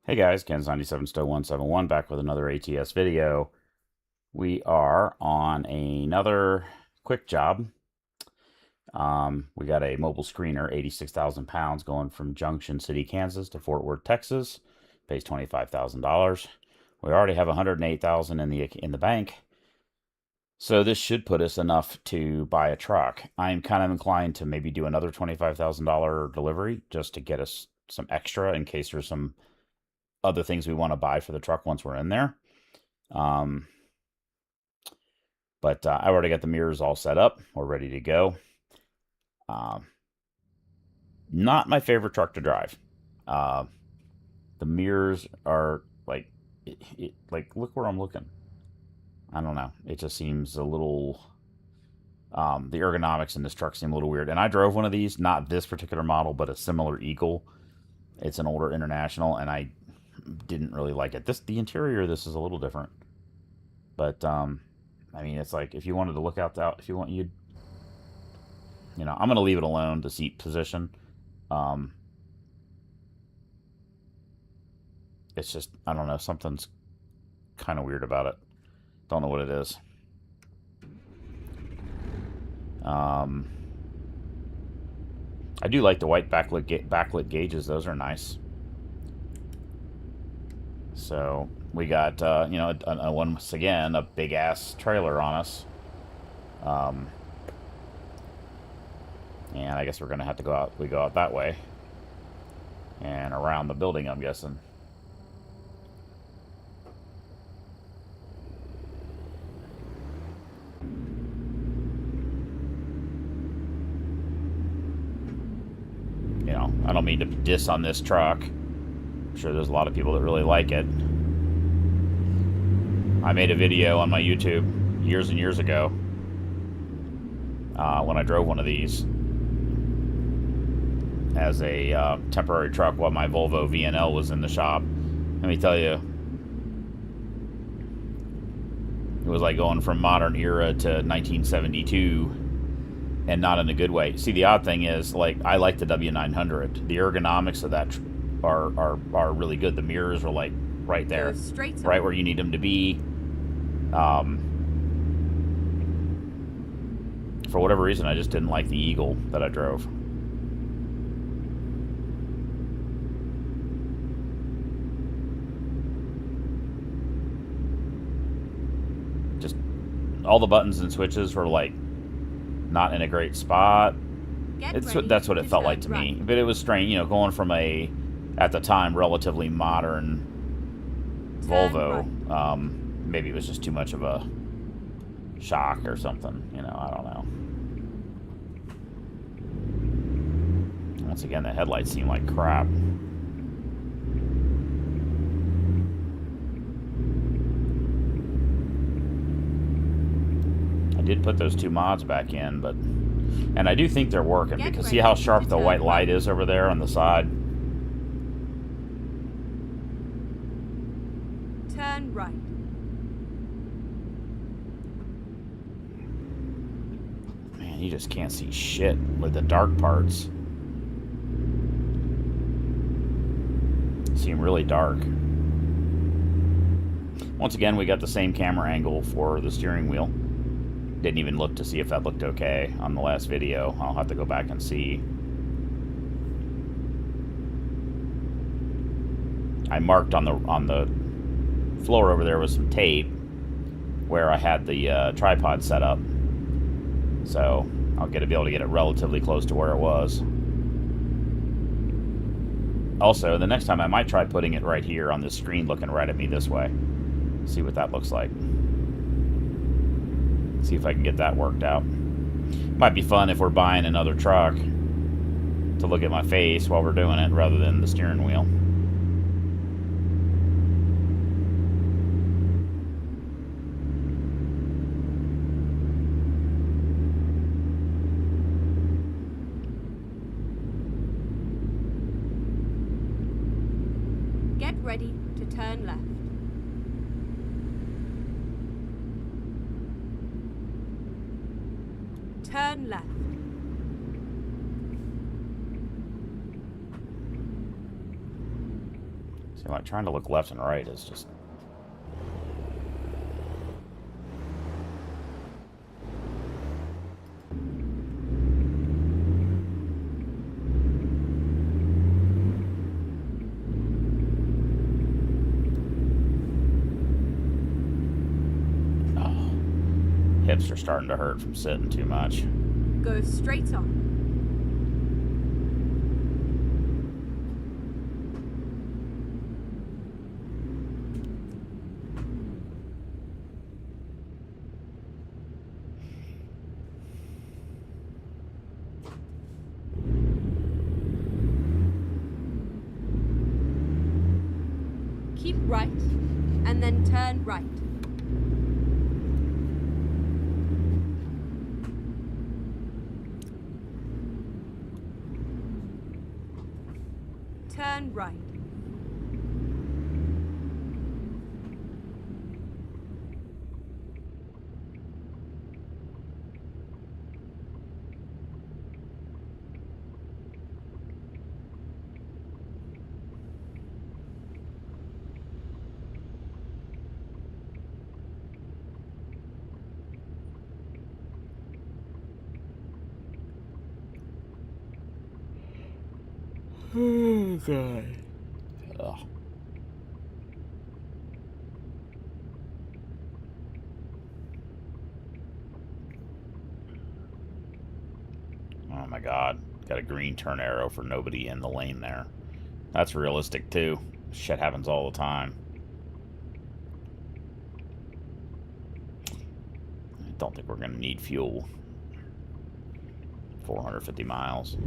Hey guys, kens97sto171 back with another ATS video. We are on another quick job. We got a mobile screener, 86,000 pounds, going from Junction City, Kansas to Fort Worth, Texas. Pays $25,000. We already have 108,000 in the bank, so this should put us enough to buy a truck. I'm kind of inclined to maybe do another $25,000 delivery just to get us some extra in case there's some other things we want to buy for the truck once we're in there. But I already got the mirrors all set up. We're ready to go. Not my favorite truck to drive. The mirrors are like, look where I'm looking. I don't know. It just seems a little, the ergonomics in this truck seem a little weird. And I drove one of these, not this particular model, but a similar Eagle. It's an older International, and I didn't really like it. The interior of this is a little different, but I mean, it's like if you wanted to look out, if you want, I'm gonna leave it alone, the seat position. It's just, I don't know, something's kind of weird about it. Don't know what it is. I do like the white backlit gauges. Those are nice. So we got, once again, a big ass trailer on us. And I guess we're gonna have to go out. We go out that way and around the building, I'm guessing. I don't mean to diss on this truck. I'm sure there's a lot of people that really like it. I made a video on my YouTube years and years ago when I drove one of these as a temporary truck while my Volvo VNL was in the shop. Let me tell you, it was like going from modern era to 1972, and not in a good way. See, the odd thing is, like, I like the W900. The ergonomics of that are really good. The mirrors are like right there, right where you need them to be. For whatever reason, I just didn't like the Eagle that I drove. Just all the buttons and switches were like not in a great spot. That's what it felt like to me. But it was strange, going from a, at the time, relatively modern Volvo. Maybe it was just too much of a shock or something. I don't know. Once again, the headlights seem like crap. I did put those two mods back in, and I do think they're working, because see how sharp the white light is over there on the side? Turn right. Man, you just can't see shit with the dark parts. Seem really dark. Once again, we got the same camera angle for the steering wheel. Didn't even look to see if that looked okay on the last video. I'll have to go back and see. I marked on the floor over there with some tape where I had the tripod set up, so I'll be able to get it relatively close to where it was. Also, the next time I might try putting it right here on the screen, looking right at me this way. See what that looks like. See if I can get that worked out. Might be fun if we're buying another truck to look at my face while we're doing it rather than the steering wheel. Get ready to turn left. Turn left. See, like, trying to look left and right is just... Hips are starting to hurt from sitting too much. Go straight on. Keep right, and then turn right. Turn right. Oh, God. Ugh. Oh my God. Got a green turn arrow for nobody in the lane there. That's realistic too. Shit happens all the time. I don't think we're gonna need fuel. 450 miles.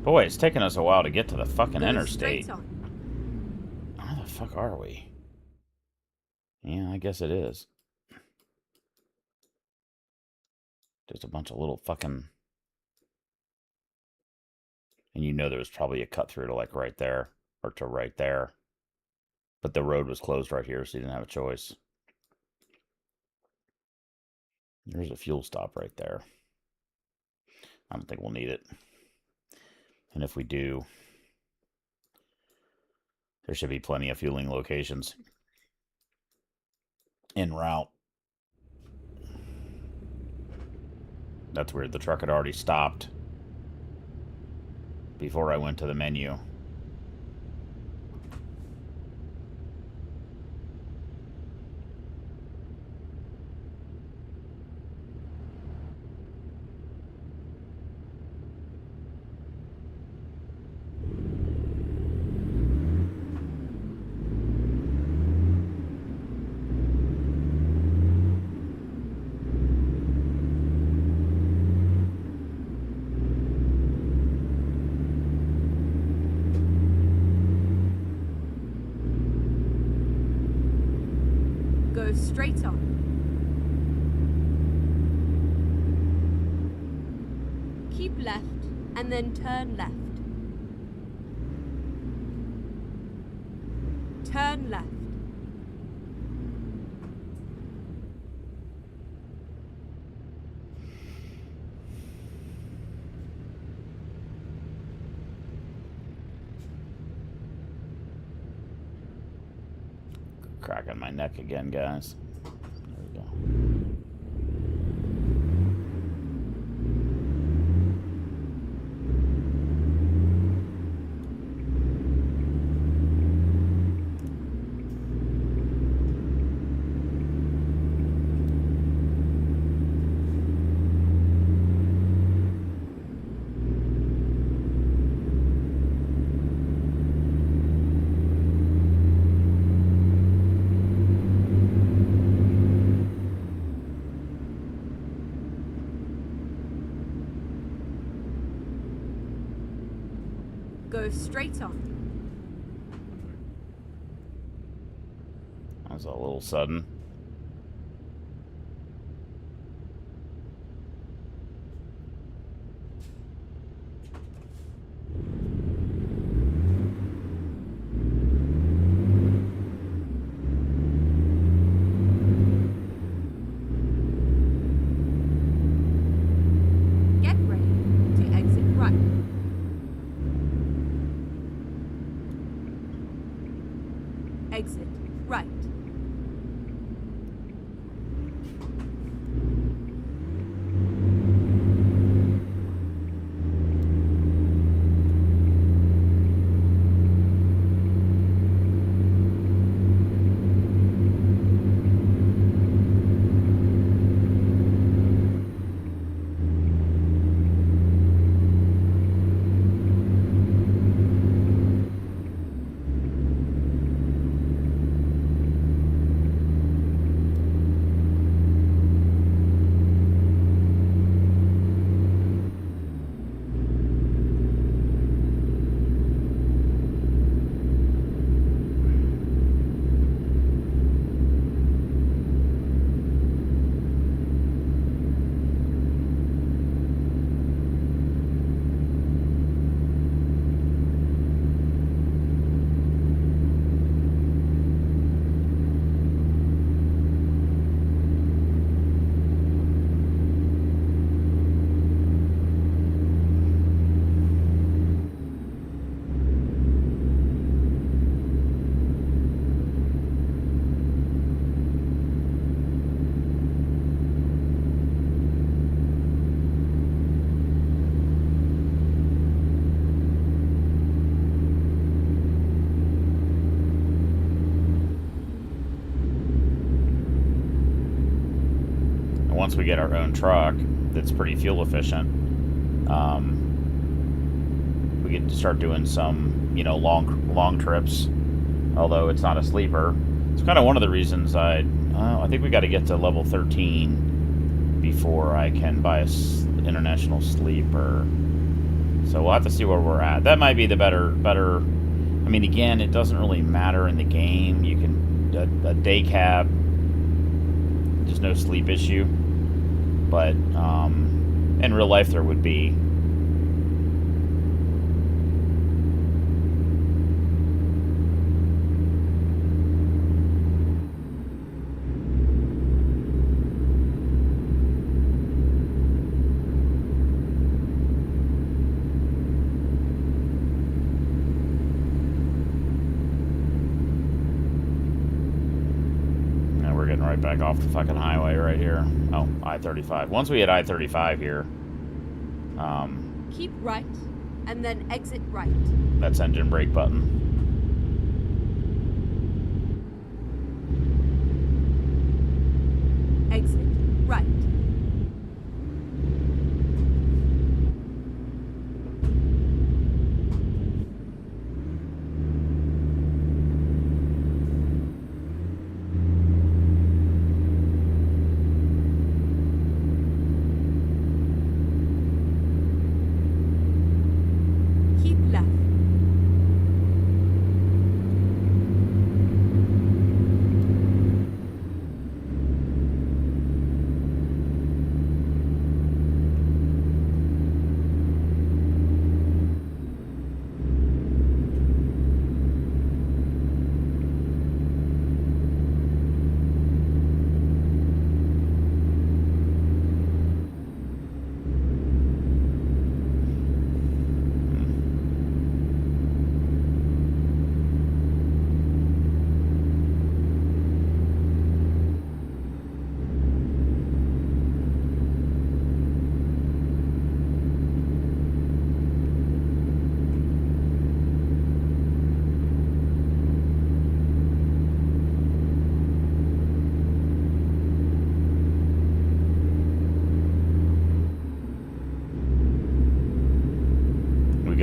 Boy, it's taking us a while to get to the fucking interstate. Where the fuck are we? Yeah, I guess it is. Just a bunch of little fucking... And you know there was probably a cut through to like right there. Or to right there. But the road was closed right here, so you didn't have a choice. There's a fuel stop right there. I don't think we'll need it. And if we do, there should be plenty of fueling locations en route. That's weird. The truck had already stopped before I went to the menu. Go straight on. Keep left, and then turn left. Turn left. Cracking my neck again, guys. There we go. Go straight on. That was a little sudden. once we get our own truck that's pretty fuel efficient, we get to start doing some, you know, long trips. Although it's not a sleeper, it's kind of one of the reasons I think we got to get to level 13 before I can buy a international sleeper. So we'll have to see where we're at. That might be the better. I mean, again, it doesn't really matter in the game. You can a day cab. There's no sleep issue, but in real life there would be. Right back off the fucking highway right here. Oh, I-35. Once we hit I-35 here, keep right, and then exit right. That's engine brake button. Exit right.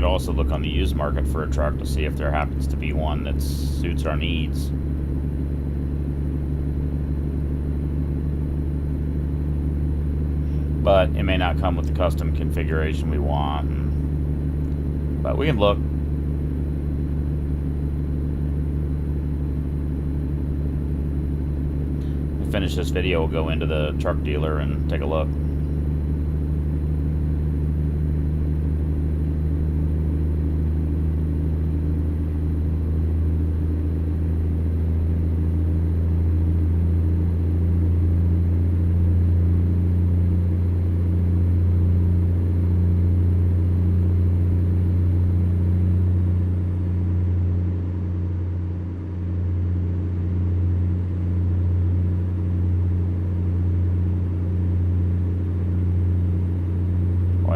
Also look on the used market for a truck to see if there happens to be one that suits our needs. But it may not come with the custom configuration we want. But we can look. We'll finish this video, we'll go into the truck dealer and take a look.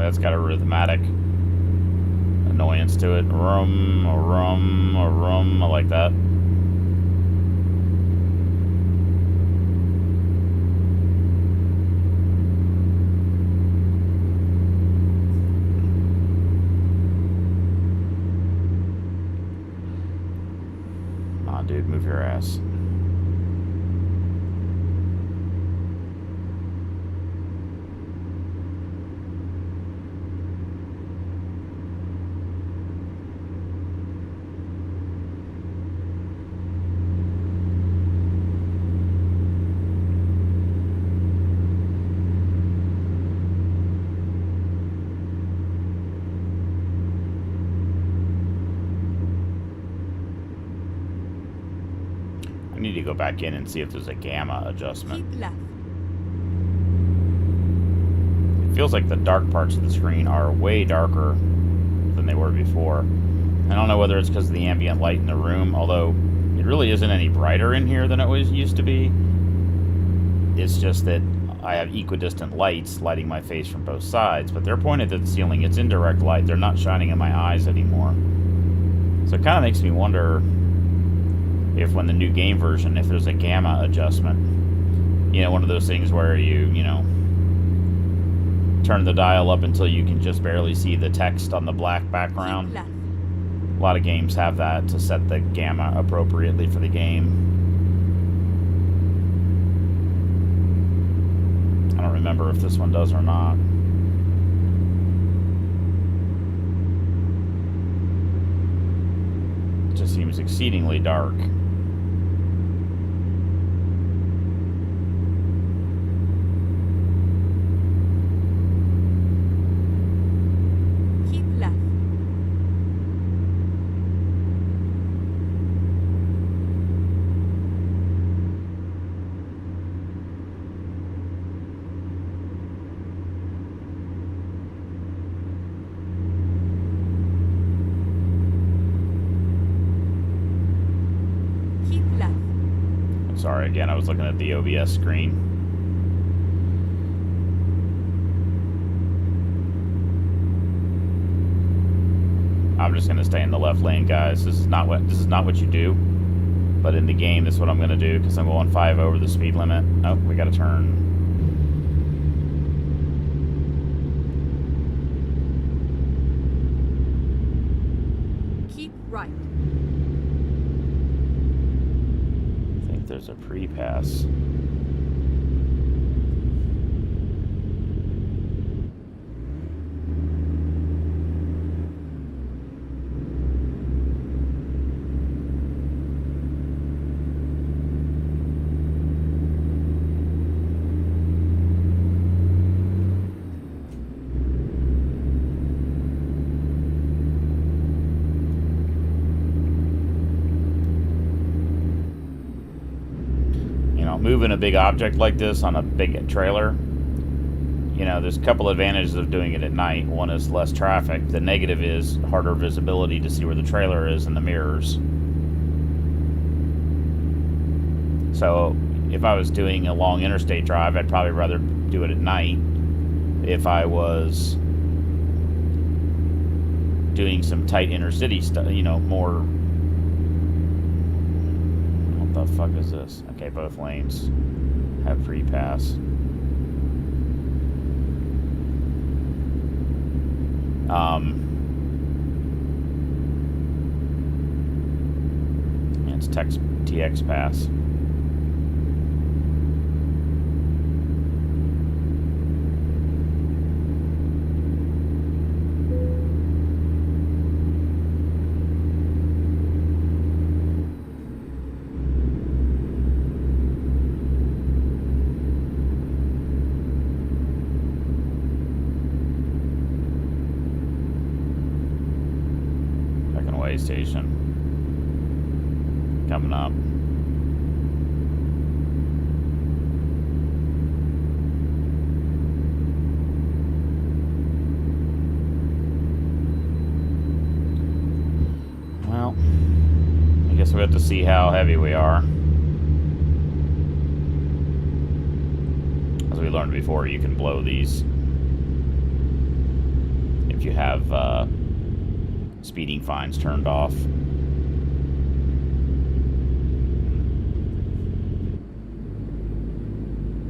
That's got a rhythmatic annoyance to it. Rum, a rum, a rum. I like that. Aw, dude, move your ass. I need to go back in and see if there's a gamma adjustment. Keep left. It feels like the dark parts of the screen are way darker than they were before. I don't know whether it's because of the ambient light in the room, although it really isn't any brighter in here than it was used to be. It's just that I have equidistant lights lighting my face from both sides, but they're pointed at the ceiling. It's indirect light. They're not shining in my eyes anymore. So it kind of makes me wonder if when the new game version, if there's a gamma adjustment. you know, one of those things where you know, turn the dial up until you can just barely see the text on the black background. A lot of games have that to set the gamma appropriately for the game. I don't remember if this one does or not. It just seems exceedingly dark. Sorry, again, I was looking at the OBS screen. I'm just gonna stay in the left lane, guys. This is not what you do, but in the game, this is what I'm gonna do because I'm going 5 over the speed limit. Oh, we got to turn. Keep right. There's a pre-pass. Moving a big object like this on a big trailer, you know, there's a couple advantages of doing it at night. One is less traffic. The negative is harder visibility to see where the trailer is in the mirrors. So if I was doing a long interstate drive, I'd probably rather do it at night. If I was doing some tight inner city stuff, you know, more... What the fuck is this? Okay, both lanes have free pass. It's TX pass. Station coming up. Well, I guess we have to see how heavy we are. As we learned before, you can blow these if you have speeding fines turned off.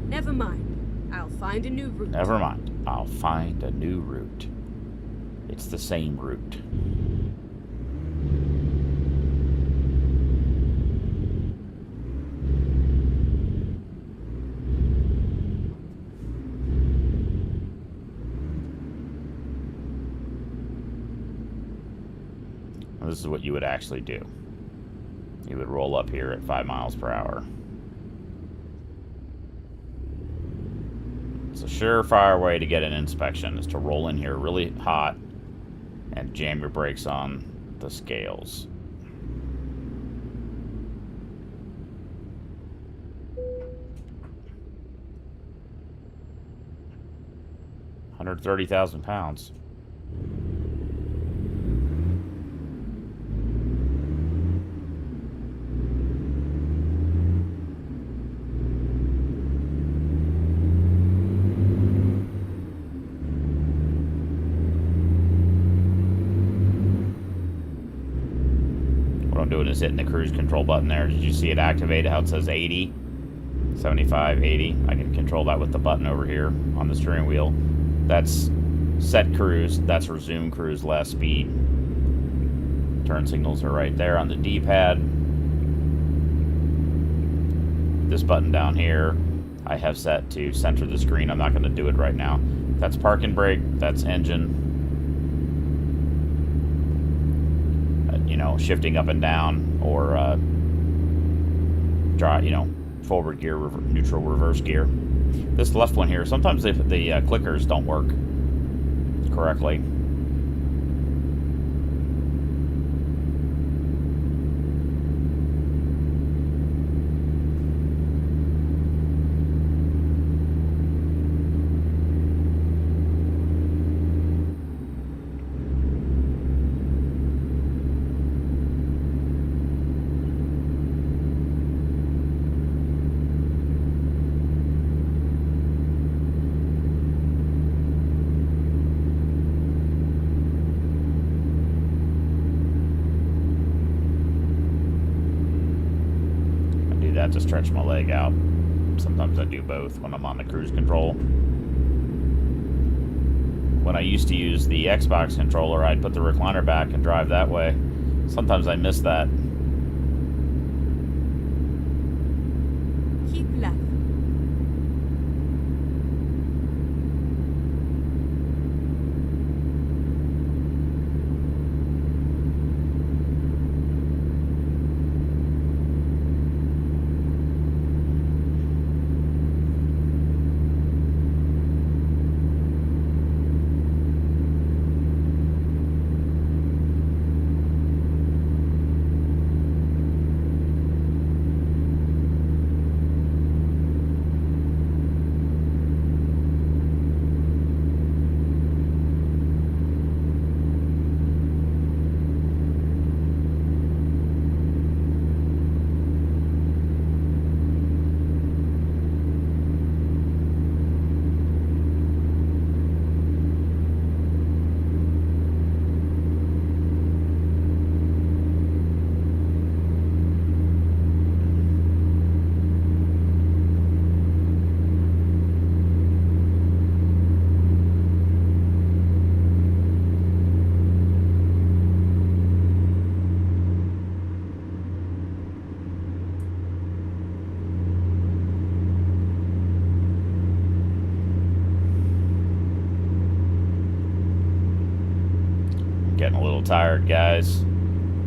Never mind. I'll find a new route. Never mind. I'll find a new route. It's the same route. This is what you would actually do. You would roll up here at 5 miles per hour. It's a surefire way to get an inspection is to roll in here really hot and jam your brakes on the scales. £130,000. What I'm doing is hitting the cruise control button there. Did you see it activate how it says 80? 75, 80. I can control that with the button over here on the steering wheel. That's set cruise. That's resume cruise, last speed. Turn signals are right there on the D-pad. This button down here I have set to center the screen. I'm not going to do it right now. That's park and brake. That's engine. You know, shifting up and down, or drive, you know, forward gear, neutral, reverse gear. This left one here, sometimes the clickers don't work correctly. To stretch my leg out. Sometimes I do both when I'm on the cruise control. When I used to use the Xbox controller, I'd put the recliner back and drive that way. Sometimes I miss that. Keep left. Getting a little tired, guys,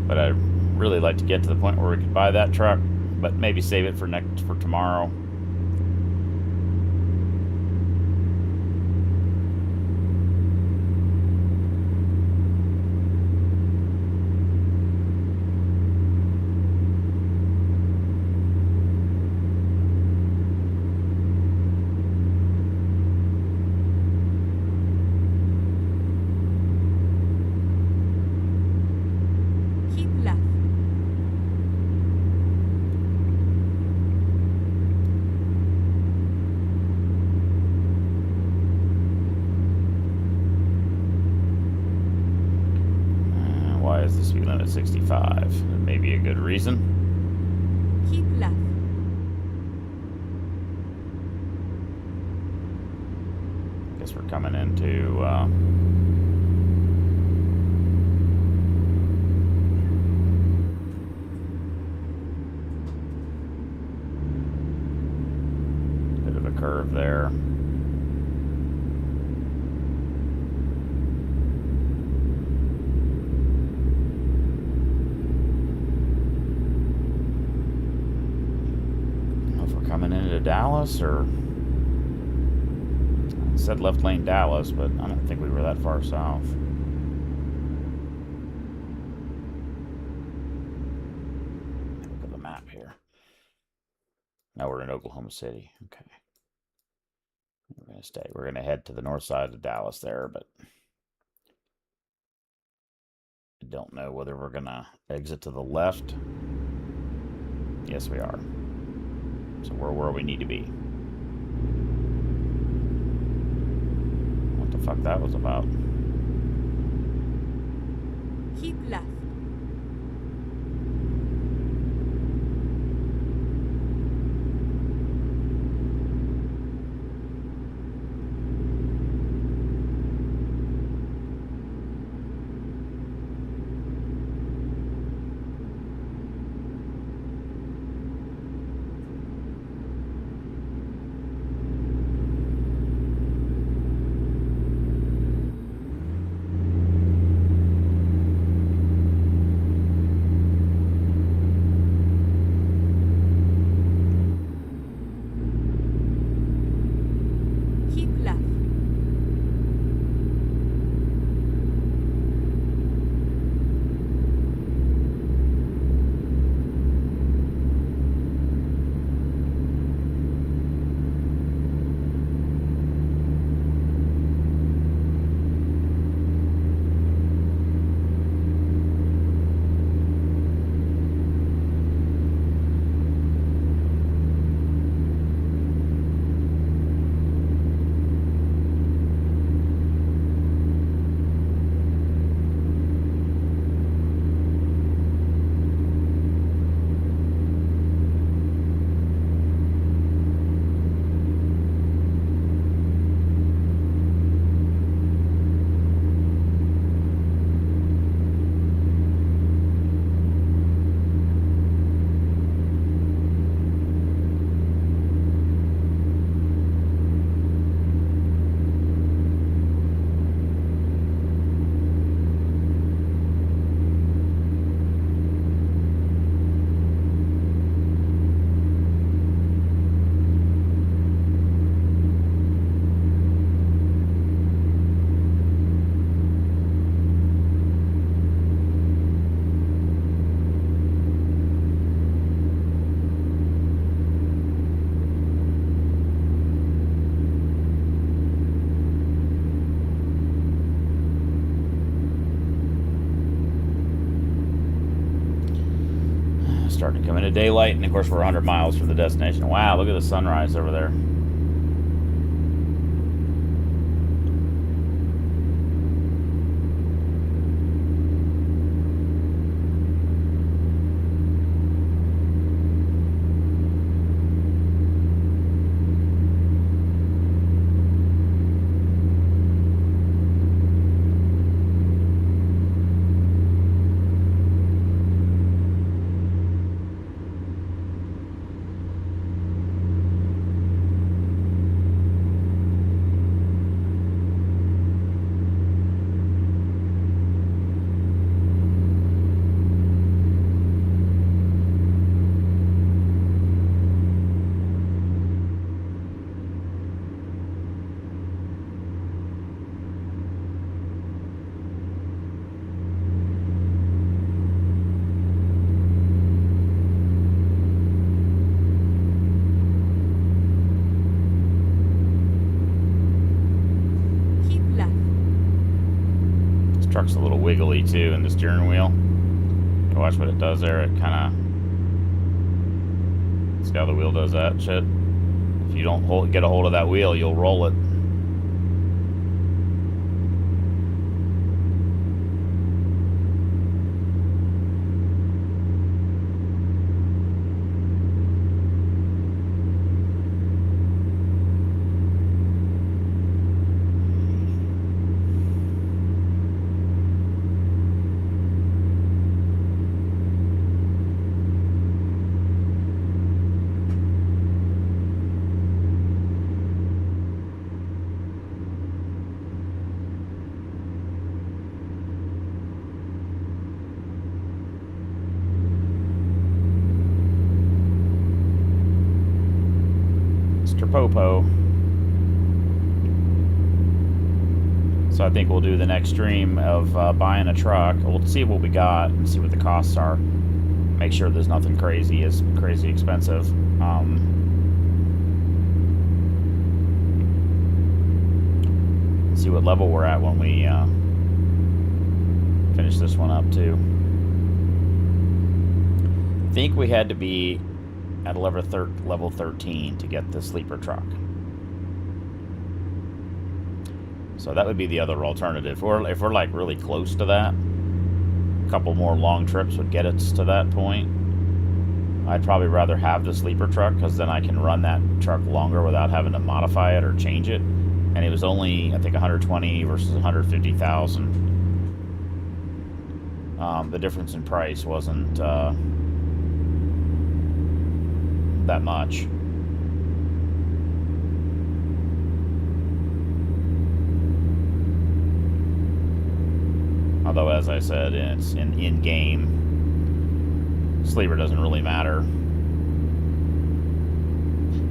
but I'd really like to get to the point where we could buy that truck, but maybe save it for tomorrow. Why is the speed limit 65? That may be a good reason. Keep left. Guess we're coming into bit of a curve there. Coming into Dallas, or it said left lane Dallas, but I don't think we were that far south. Look at the map here. Now we're in Oklahoma City. Okay. We're going to stay. We're going to head to the north side of Dallas there, but I don't know whether we're going to exit to the left. Yes, we are. So we're where we need to be. What the fuck that was about? Keep left. Keep left. Starting to come into daylight, and of course we're 100 miles from the destination. Wow, look at the sunrise over there. Truck's a little wiggly too in the steering wheel. You watch what it does there. It kind of, see how the wheel does that shit. If you don't get a hold of that wheel, you'll roll it. Popo. So I think we'll do the next stream of buying a truck. We'll see what we got and see what the costs are. Make sure there's nothing crazy expensive. See what level we're at when we finish this one up too. I think we had to be at level 13 to get the sleeper truck. So that would be the other alternative. Or if we're like really close to that, a couple more long trips would get us to that point. I'd probably rather have the sleeper truck, because then I can run that truck longer without having to modify it or change it. And it was only, I think, 120 versus 150,000. The difference in price wasn't that much. Although, as I said, it's an in-game. Sleeper doesn't really matter.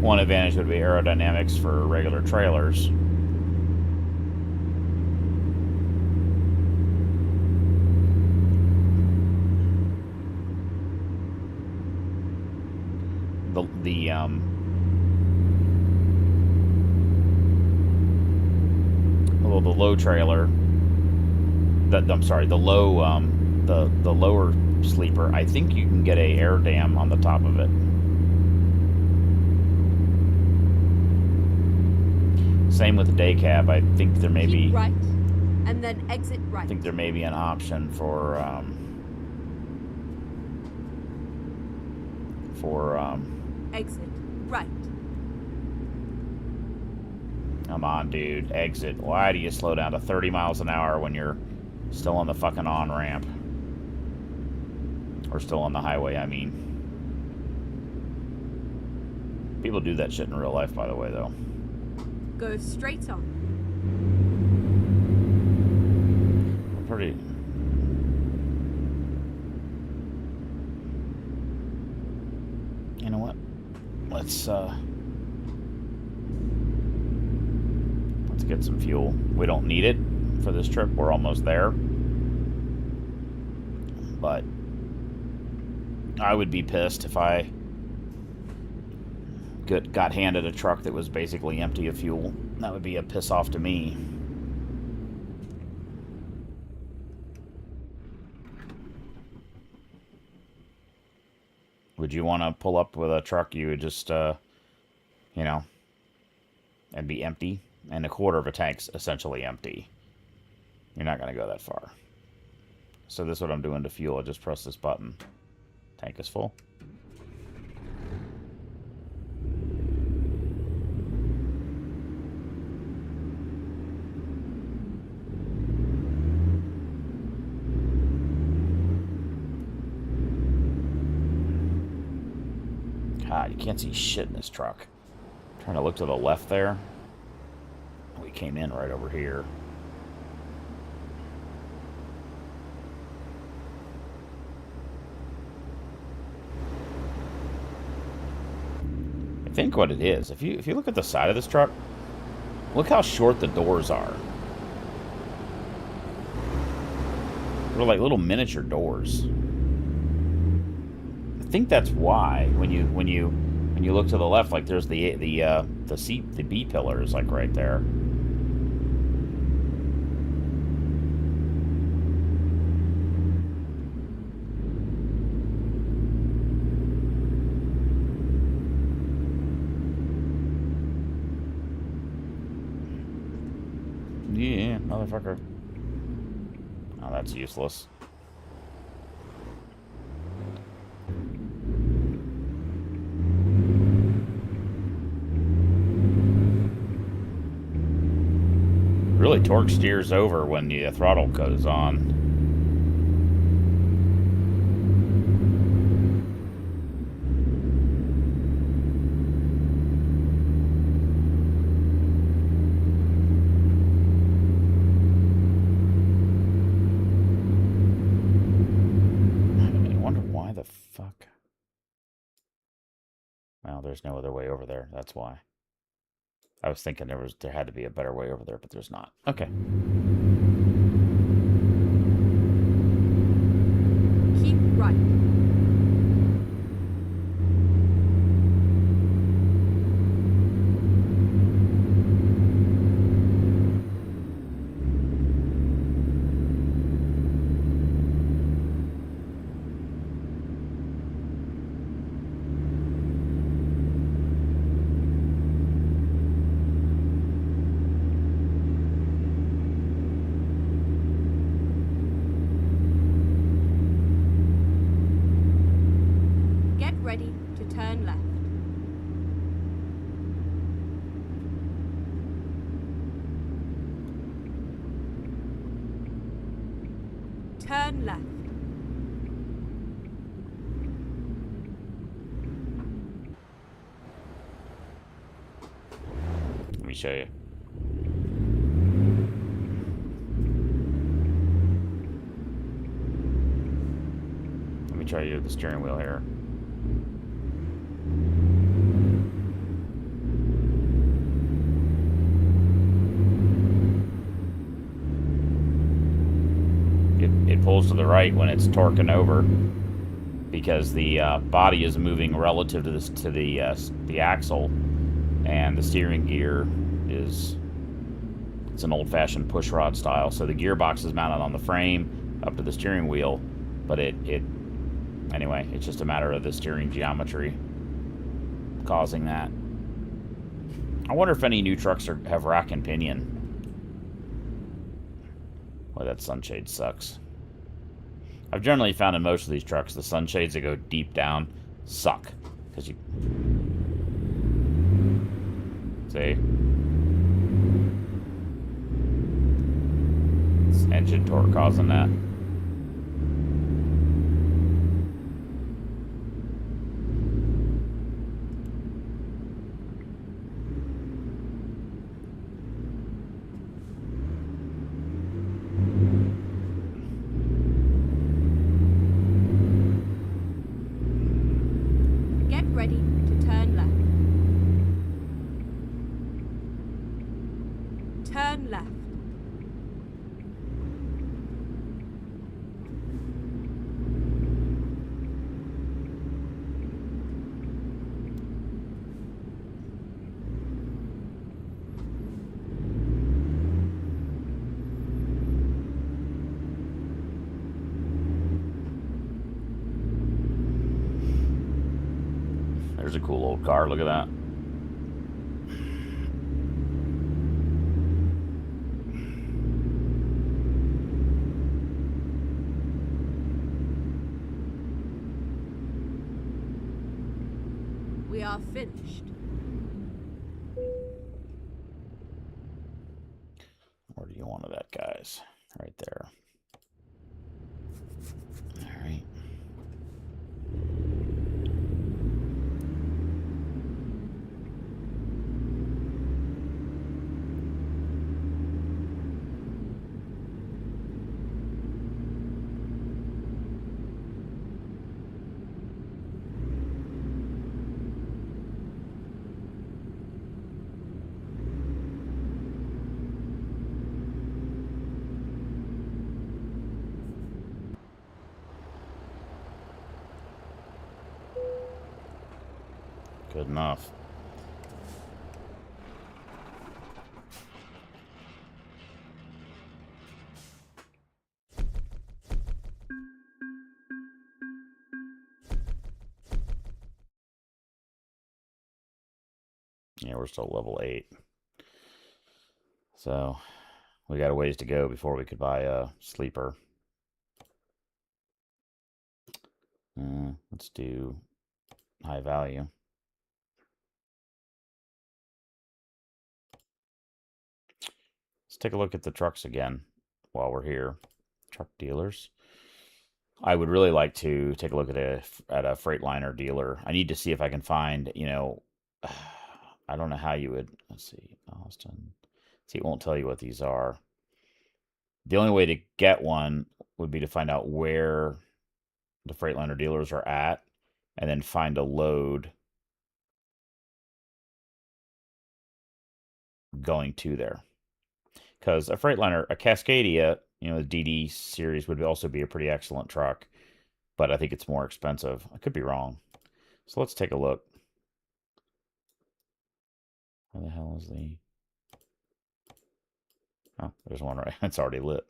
One advantage would be aerodynamics for regular trailers. The low trailer. I'm sorry, the lower sleeper. I think you can get a air dam on the top of it. Same with the day cab. I think there may be. Keep right, and then exit right. I think there may be an option for exit right. Come on, dude. Exit. Why do you slow down to 30 miles an hour when you're still on the fucking on-ramp? Or still on the highway, I mean. People do that shit in real life, by the way, though. Go straight on. Pretty... You know what? Let's get some fuel. We don't need it for this trip. We're almost there. But I would be pissed if I got handed a truck that was basically empty of fuel. That would be a piss off to me. Would you want to pull up with a truck you would just, you know, and be empty? And a quarter of a tank's essentially empty. You're not going to go that far. So this is what I'm doing to fuel. I just press this button. Tank is full. God, you can't see shit in this truck. I'm trying to look to the left there. We came in right over here. I think what it is, if you look at the side of this truck, look how short the doors are. They're like little miniature doors. I think that's why when you look to the left, like there's the seat, the B pillar is like right there. Yeah, motherfucker. Oh, that's useless. Really, torque steers over when the throttle goes on. Well, there's no other way over there. That's why. I was thinking there had to be a better way over there, but there's not. Okay. Keep right. Ready to turn left. Turn left. Let me show you. Let me try to use the steering wheel here. pulls to the right when it's torquing over, because the body is moving relative to the axle, and the steering gear is, it's an old-fashioned push rod style. So the gearbox is mounted on the frame up to the steering wheel, but anyway, it's just a matter of the steering geometry causing that. I wonder if any new trucks have rack and pinion. Boy, that sunshade sucks. I've generally found in most of these trucks, the sunshades that go deep down suck. Because you... See? It's engine torque causing that. Ready to turn left. Turn left. There's a cool old car. Look at that. We are finished. Where do you want it at, guys? Right there. All right. Good enough. Yeah, we're still level 8. So we got a ways to go before we could buy a sleeper. Let's do high value. Let's take a look at the trucks again while we're here. Truck dealers. I would really like to take a look at a Freightliner dealer. I need to see if I can find, I don't know how you would, let's see, Austin. See, it won't tell you what these are. The only way to get one would be to find out where the Freightliner dealers are at, and then find a load going to there. Because a Freightliner, a Cascadia, the DD series would also be a pretty excellent truck, but I think it's more expensive. I could be wrong. So let's take a look. Where the hell is the... Oh, there's one right. It's already lit.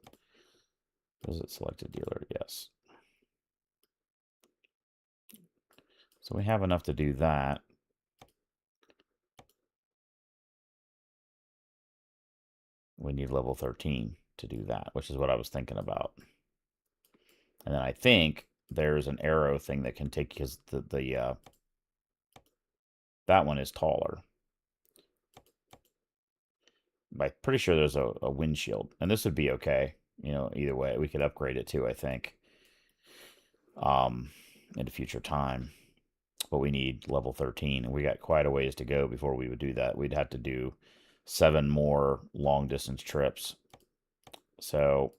Is it selected dealer? Yes. So we have enough to do that. We need level 13 to do that, which is what I was thinking about. And then I think there's an arrow thing that can take, because that one is taller. I'm pretty sure there's a windshield, and this would be okay. Either way, we could upgrade it too, I think, in a future time. But we need level 13, and we got quite a ways to go before we would do that. We'd have to do 7 more long distance trips. So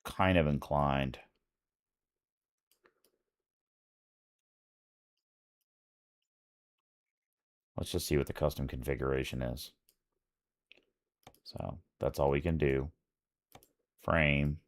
kind of inclined. Let's just see what the custom configuration is. So that's all we can do. Frame.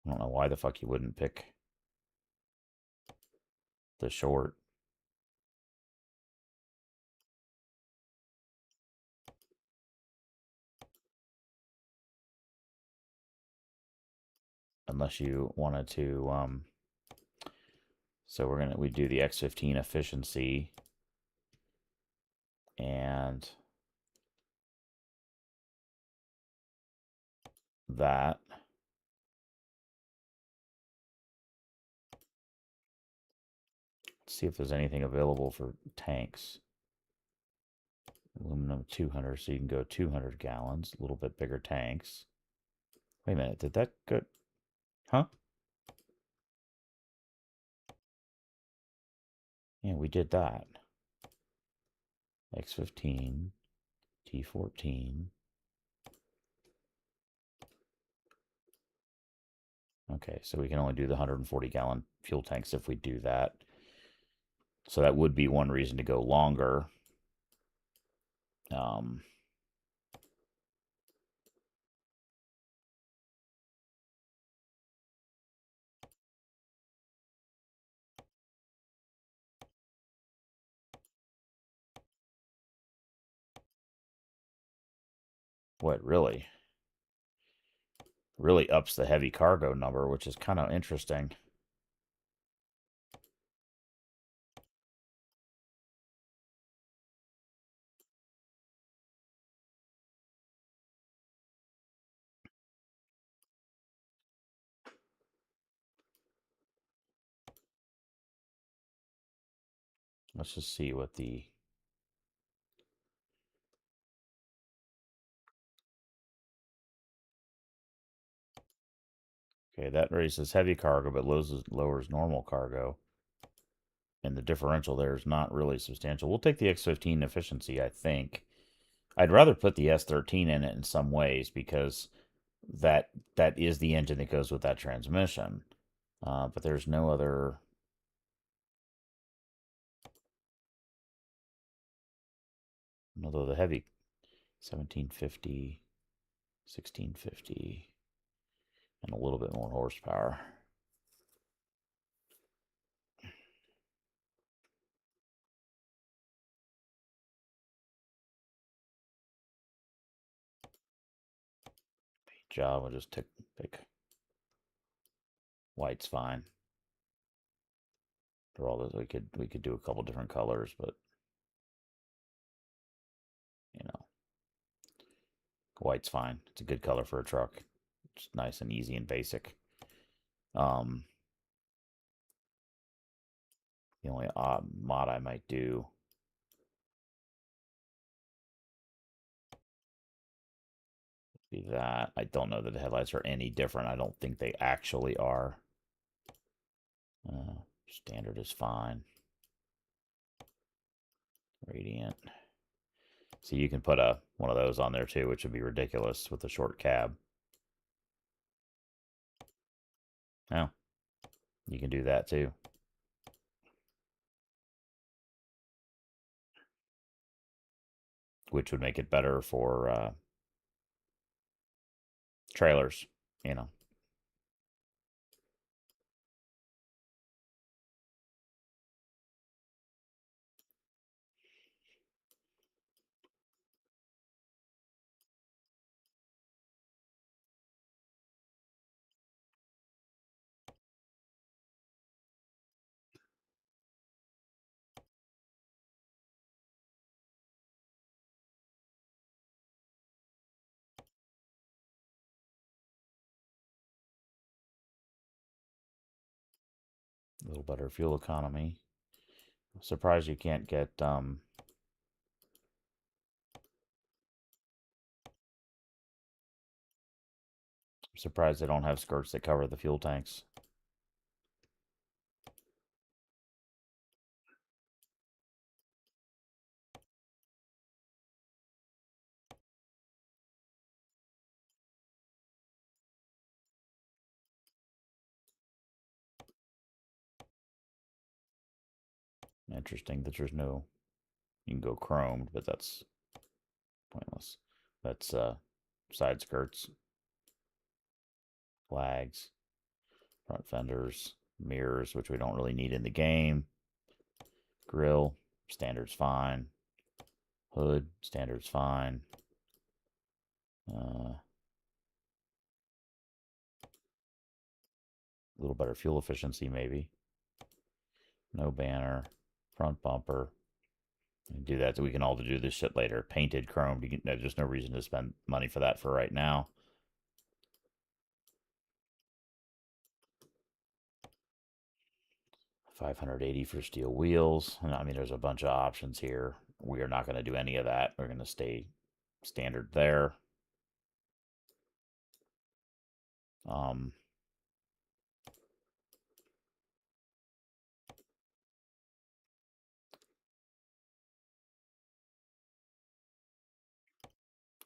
I don't know why the fuck you wouldn't pick the short. Unless you wanted to, so we do the X15 efficiency and that. Let's see if there's anything available for tanks. Aluminum 200, so you can go 200 gallons, a little bit bigger tanks. Wait a minute, did that go? Huh? Yeah, we did that. X15, T14. Okay, so we can only do the 140 gallon fuel tanks if we do that. So that would be one reason to go longer. What really ups the heavy cargo number, which is kind of interesting. Let's just see what the okay, that raises heavy cargo but lowers normal cargo. And the differential there is not really substantial. We'll take the X15 efficiency, I think. I'd rather put the S13 in it in some ways because that is the engine that goes with that transmission. But there's no other. Although the heavy 1750, 1650, and a little bit more horsepower. Job, we'll just pick white's fine. For all this, we could do a couple different colors, but you know, white's fine. It's a good color for a truck. It's nice and easy and basic. The only odd mod I might do would be that. I don't know that the headlights are any different. I don't think they actually are. Standard is fine. Radiant. See, you can put one of those on there too, which would be ridiculous with a short cab. Oh, you can do that too. Which would make it better for trailers, you know. A little better fuel economy. I'm surprised you can't get I'm surprised they don't have skirts that cover the fuel tanks. Interesting that there's no, you can go chromed, but that's pointless. That's side skirts, flags, front fenders, mirrors, which we don't really need in the game. Grill, standard's fine. Hood, standard's fine. A little better fuel efficiency, maybe. No banner. Front bumper. Do that so we can all do this shit later. Painted, chromed. There's no reason to spend money for that for right now. $580 for steel wheels. I mean, there's a bunch of options here. We are not going to do any of that. We're going to stay standard there.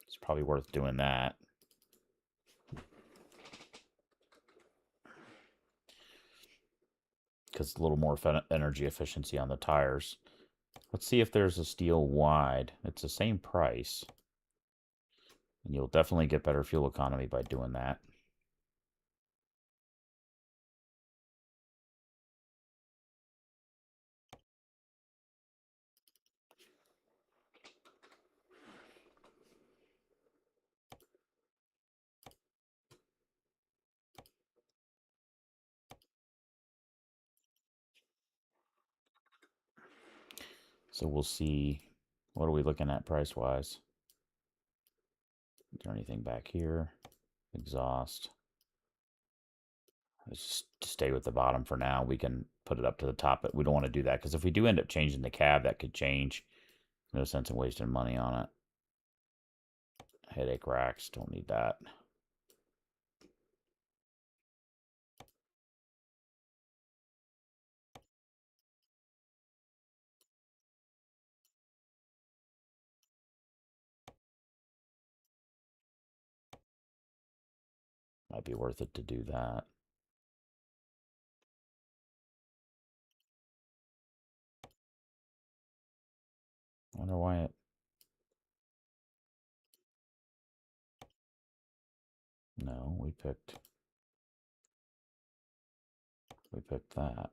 It's probably worth doing that. Because a little more energy efficiency on the tires. Let's see if there's a steel wide. It's the same price. And you'll definitely get better fuel economy by doing that. So we'll see. What are we looking at price-wise? Is there anything back here? Exhaust. Let's just stay with the bottom for now. We can put it up to the top, but we don't want to do that because if we do end up changing the cab, that could change. No sense in wasting money on it. Headache racks, don't need that. Might be worth it to do that. I wonder why it... No, we picked that.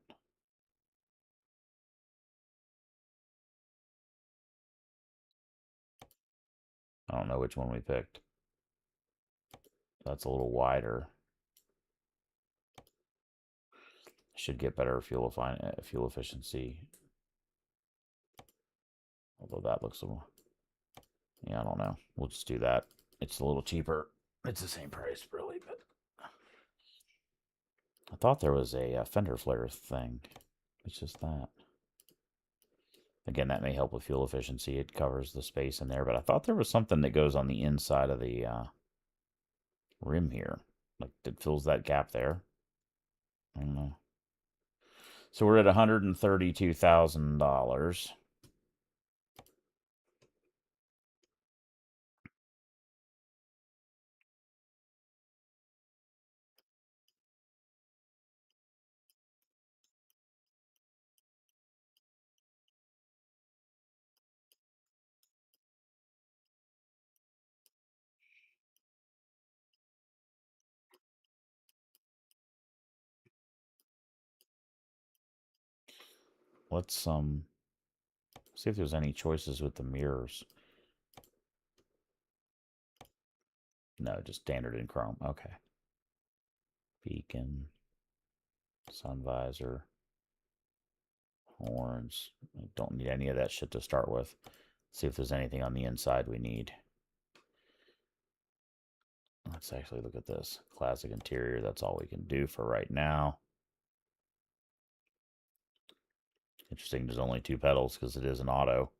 I don't know which one we picked. That's a little wider. Should get better fuel efficiency. Although that looks a little... Yeah, I don't know. We'll just do that. It's a little cheaper. It's the same price, really, but... I thought there was a fender flare thing. It's just that. Again, that may help with fuel efficiency. It covers the space in there, but I thought there was something that goes on the inside of the rim here. Like, that fills that gap there. I don't know. So we're at $132,000. Let's see if there's any choices with the mirrors. No, just standard in chrome. Okay. Beacon, sun visor, horns. I don't need any of that shit to start with. See if there's anything on the inside we need. Let's actually look at this. Classic interior, that's all we can do for right now. Interesting, there's only 2 pedals because it is an auto.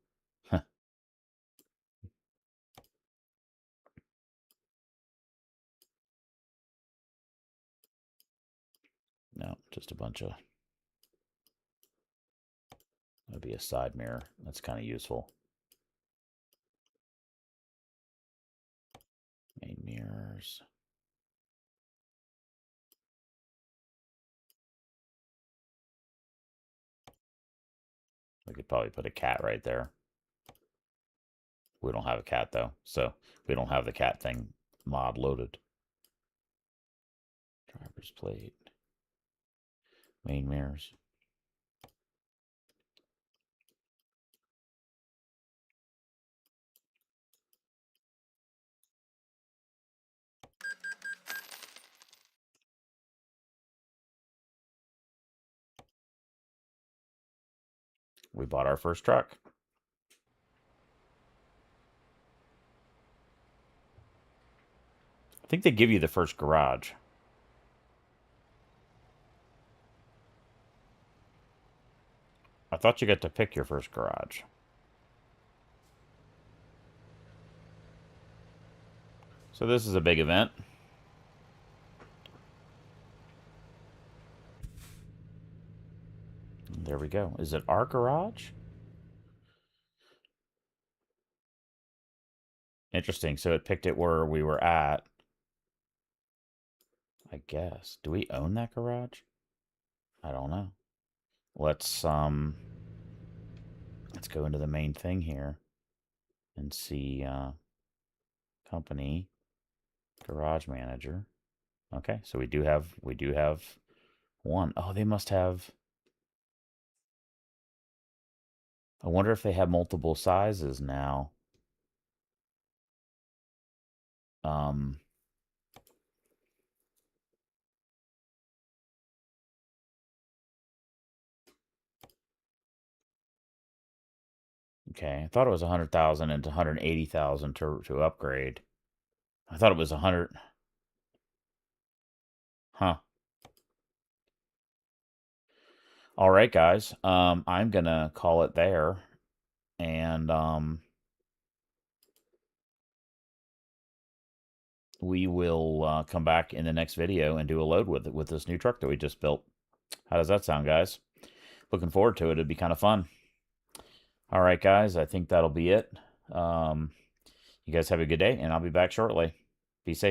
No, just a bunch of... That'd be a side mirror. That's kind of useful. Main mirrors. We could probably put a cat right there. We don't have a cat though, so we don't have the cat thing mod loaded. Driver's plate. Main mirrors. We bought our first truck. I think they give you the first garage. I thought you got to pick your first garage. So this is a big event. There we go. Is it our garage? Interesting. So it picked it where we were at. I guess. Do we own that garage? I don't know. Let's go into the main thing here and see company garage manager. Okay, so we do have one. Oh, they must have. I wonder if they have multiple sizes now. Okay, I thought it was 100,000 and 180,000 to upgrade. I thought it was 100. Huh. All right, guys. I'm gonna call it there, and we will come back in the next video and do a load with this new truck that we just built. How does that sound, guys? Looking forward to it. It'd be kind of fun. All right, guys. I think that'll be it. You guys have a good day, and I'll be back shortly. Be safe.